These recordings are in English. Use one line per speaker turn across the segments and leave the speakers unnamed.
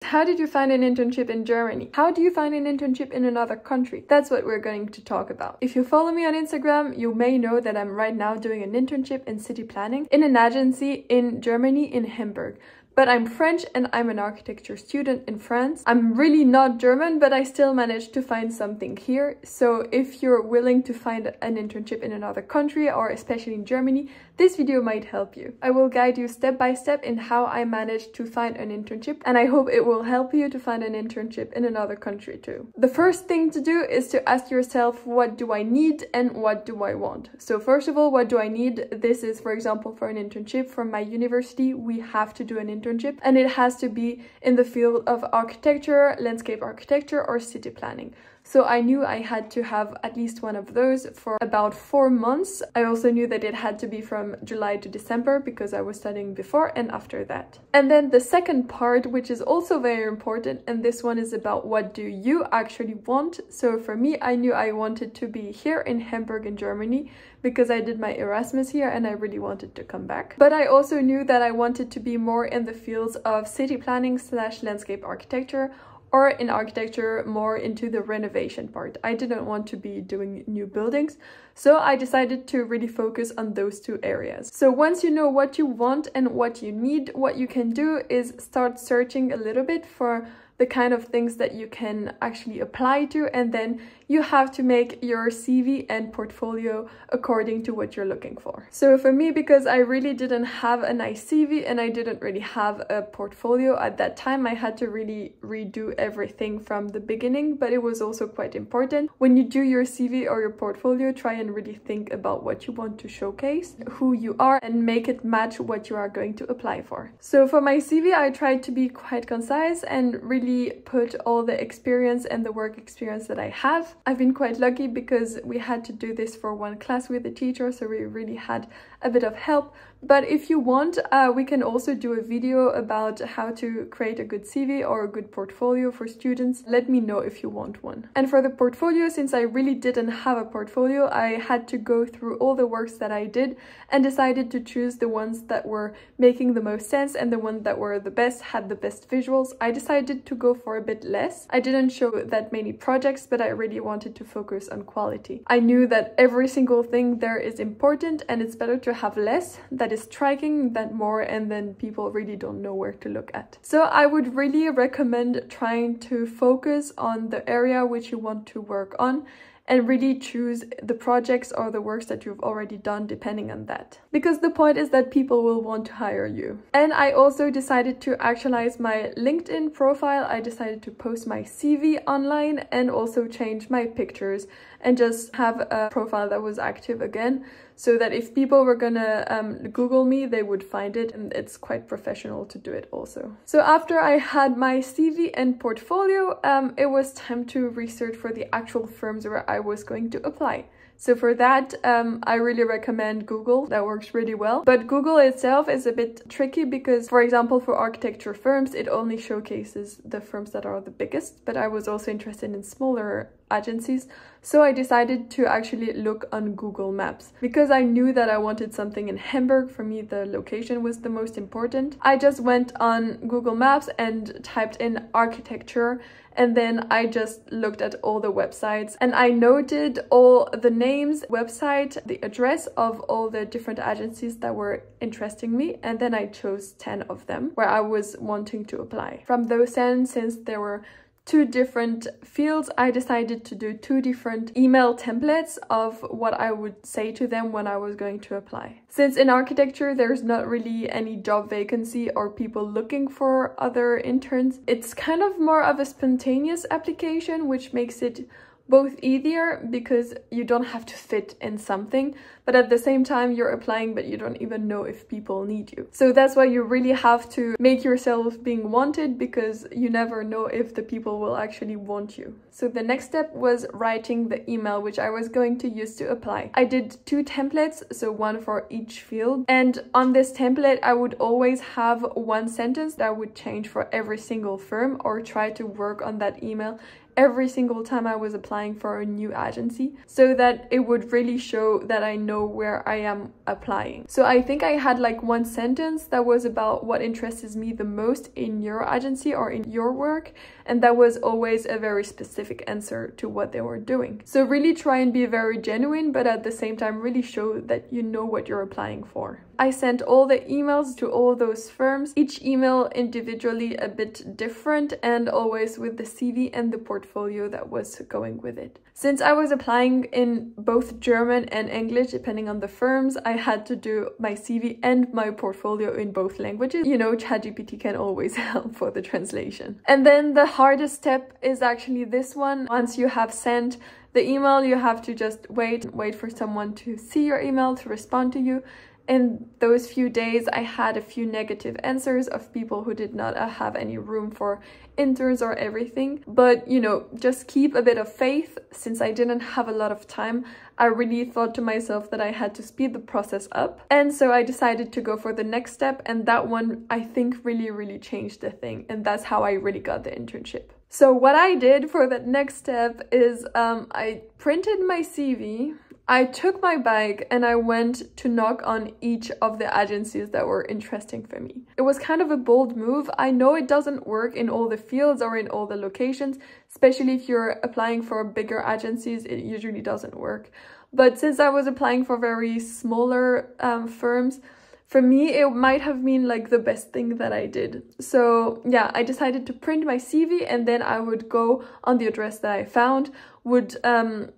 how did you find an internship in Germany? How do you find an internship in another country? That's what we're going to talk about. If you follow me on Instagram, you may know that I'm right now doing an internship in city planning in an agency in Germany, in Hamburg. But I'm French and I'm an architecture student in France. I'm really not German, but I still managed to find something here. So if you're willing to find an internship in another country, or especially in Germany, this video might help you. I will guide you step by step in how I managed to find an internship, and I hope it will help you to find an internship in another country too. The first thing to do is to ask yourself, what do I need and what do I want? So first of all, what do I need? This is, for example, for an internship from my university, we have to do an internship, and it has to be in the field of architecture, landscape architecture, or city planning. So I knew I had to have at least one of those for about 4 months. I also knew that it had to be from July to December because I was studying before and after that. And then the second part, which is also very important, and this one is about what do you actually want. So for me, I knew I wanted to be here in Hamburg in Germany because I did my Erasmus here and I really wanted to come back. But I also knew that I wanted to be more in the fields of city planning / landscape architecture, or in architecture more into the renovation part. I didn't want to be doing new buildings, so I decided to really focus on those two areas. So once you know what you want and what you need, what you can do is start searching a little bit for the kind of things that you can actually apply to, and then you have to make your CV and portfolio according to what you're looking for. So for me, because I really didn't have a nice CV and I didn't really have a portfolio at that time, I had to really redo everything from the beginning, but it was also quite important. When you do your CV or your portfolio, try and really think about what you want to showcase, who you are, and make it match what you are going to apply for. So for my CV, I tried to be quite concise and really put all the experience and the work experience that I have. I've been quite lucky because we had to do this for one class with the teacher, so we really had a bit of help. But if you want, we can also do a video about how to create a good CV or a good portfolio for students. Let me know if you want one. And for the portfolio, since I really didn't have a portfolio, I had to go through all the works that I did and decided to choose the ones that were making the most sense and the ones that were the best, had the best visuals. I decided to go for a bit less. I didn't show that many projects, but I really wanted to focus on quality. I knew that every single thing there is important, and it's better to have less that is striking than more, and then people really don't know where to look at. So I would really recommend trying to focus on the area which you want to work on, and really choose the projects or the works that you've already done depending on that. Because the point is that people will want to hire you. And I also decided to actualize my LinkedIn profile. I decided to post my CV online and also change my pictures and just have a profile that was active again, so that if people were gonna Google me, they would find it, and it's quite professional to do it also. So after I had my CV and portfolio, it was time to research for the actual firms where I was going to apply. So for that, I really recommend Google. That works really well. But Google itself is a bit tricky because, for example, for architecture firms, it only showcases the firms that are the biggest. But I was also interested in smaller agencies. So I decided to actually look on Google Maps. Because I knew that I wanted something in Hamburg, for me the location was the most important. I just went on Google Maps and typed in architecture, and then I just looked at all the websites and I noted all the names, website, the address of all the different agencies that were interesting me, and then I chose 10 of them where I was wanting to apply. From those 10, since there were 2 different fields, I decided to do 2 different email templates of what I would say to them when I was going to apply. Since in architecture there's not really any job vacancy or people looking for other interns, it's kind of more of a spontaneous application, which makes it both easier because you don't have to fit in something, but at the same time you're applying but you don't even know if people need you. So that's why you really have to make yourself being wanted, because you never know if the people will actually want you. So the next step was writing the email which I was going to use to apply. I did 2 templates, so one for each field, and on this template I would always have 1 sentence that would change for every single firm, or try to work on that email every single time I was applying for a new agency, so that it would really show that I know where I am applying. So I think I had like one sentence that was about what interests me the most in your agency or in your work, and that was always a very specific answer to what they were doing. So really try and be very genuine, but at the same time really show that you know what you're applying for. I sent all the emails to all those firms, each email individually a bit different, and always with the CV and the portfolio that was going with it. Since I was applying in both German and English, depending on the firms, I had to do my CV and my portfolio in both languages. You know, ChatGPT can always help for the translation. And then the hardest step is actually this one. Once you have sent the email, you have to just wait for someone to see your email, to respond to you. In those few days, I had a few negative answers of people who did not have any room for interns or everything. But, you know, just keep a bit of faith. Since I didn't have a lot of time, I really thought to myself that I had to speed the process up. And so I decided to go for the next step. And that one, I think, really changed the thing. And that's how I really got the internship. So what I did for that next step is I printed my CV. I took my bag and I went to knock on each of the agencies that were interesting for me. It was kind of a bold move. I know it doesn't work in all the fields or in all the locations, especially if you're applying for bigger agencies, it usually doesn't work. But since I was applying for very smaller firms, for me, it might have been like the best thing that I did. So yeah, I decided to print my CV and then I would go on the address that I found, would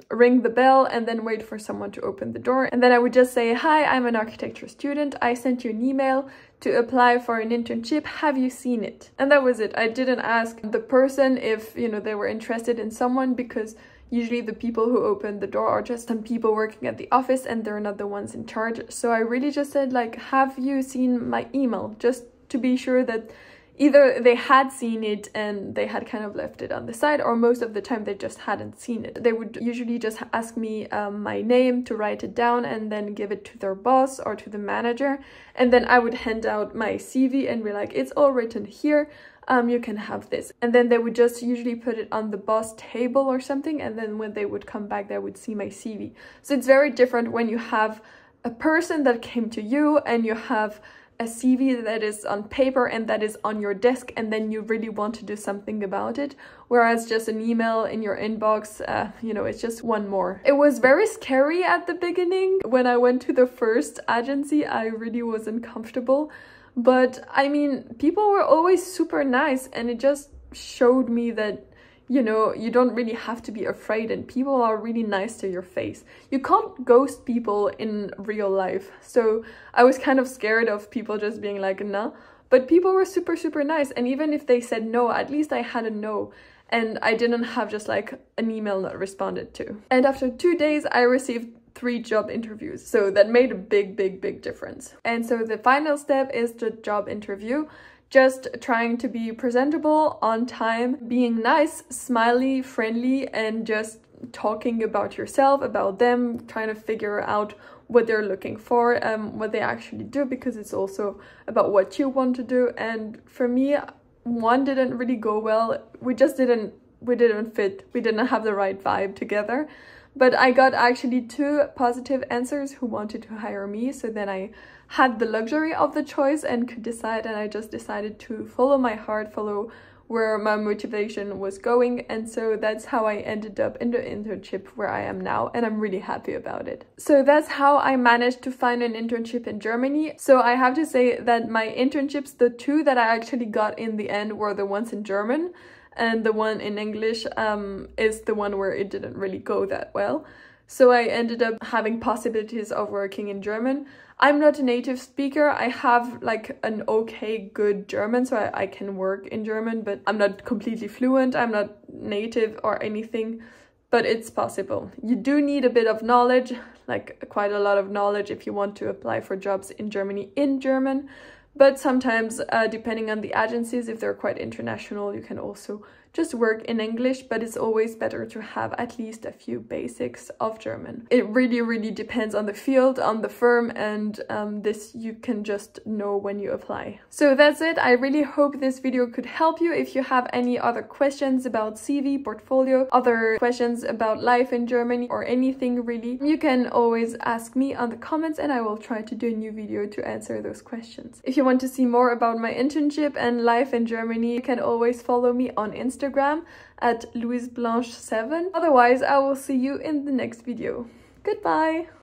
ring the bell and then wait for someone to open the door. And then I would just say, hi, I'm an architecture student. I sent you an email to apply for an internship. Have you seen it? And that was it. I didn't ask the person if, you know, they were interested in someone, because usually the people who open the door are just some people working at the office and they're not the ones in charge. So I really just said like, have you seen my email? Just to be sure that either they had seen it and they had kind of left it on the side, or most of the time they just hadn't seen it. They would usually just ask me my name to write it down and then give it to their boss or to the manager. And then I would hand out my CV and be like, it's all written here. You can have this. And then they would just usually put it on the boss table or something. And then when they would come back, they would see my CV. So it's very different when you have a person that came to you and you have a CV that is on paper and that is on your desk, and then you really want to do something about it. Whereas just an email in your inbox, you know, it's just one more. It was very scary at the beginning. When I went to the first agency, I really wasn't comfortable. But I mean, people were always super nice, and it just showed me that, you know, you don't really have to be afraid, and people are really nice to your face. You can't ghost people in real life. So I was kind of scared of people just being like, no. But people were super nice. And even if they said no, at least I had a no. And I didn't have just like an email not responded to. And after 2 days, I received 3 job interviews. So that made a big difference. And so the final step is the job interview. Just trying to be presentable, on time, being nice, smiley, friendly, and just talking about yourself, about them, trying to figure out what they're looking for, what they actually do, because it's also about what you want to do. And for me, one didn't really go well. We didn't fit. We didn't have the right vibe together. But I got actually 2 positive answers who wanted to hire me. So then I had the luxury of the choice and could decide, and I just decided to follow my heart, follow where my motivation was going. And so that's how I ended up in the internship where I am now, and I'm really happy about it. So that's how I managed to find an internship in Germany. So I have to say that my internships, the 2 that I actually got in the end, were the ones in German. And the one in English is the one where it didn't really go that well. So I ended up having possibilities of working in German. I'm not a native speaker. I have like an okay good German, so I can work in German, but I'm not completely fluent. I'm not native or anything, but it's possible. You do need a bit of knowledge, like quite a lot of knowledge if you want to apply for jobs in Germany in German. But sometimes, depending on the agencies, if they're quite international, you can also just work in English, but it's always better to have at least a few basics of German. It really depends on the field, on the firm, and this you can just know when you apply. So that's it. I really hope this video could help you. If you have any other questions about CV, portfolio, other questions about life in Germany, or anything really, you can always ask me on the comments and I will try to do a new video to answer those questions. If you want to see more about my internship and life in Germany, you can always follow me on Instagram at louiseblanche7. Otherwise, I will see you in the next video. Goodbye!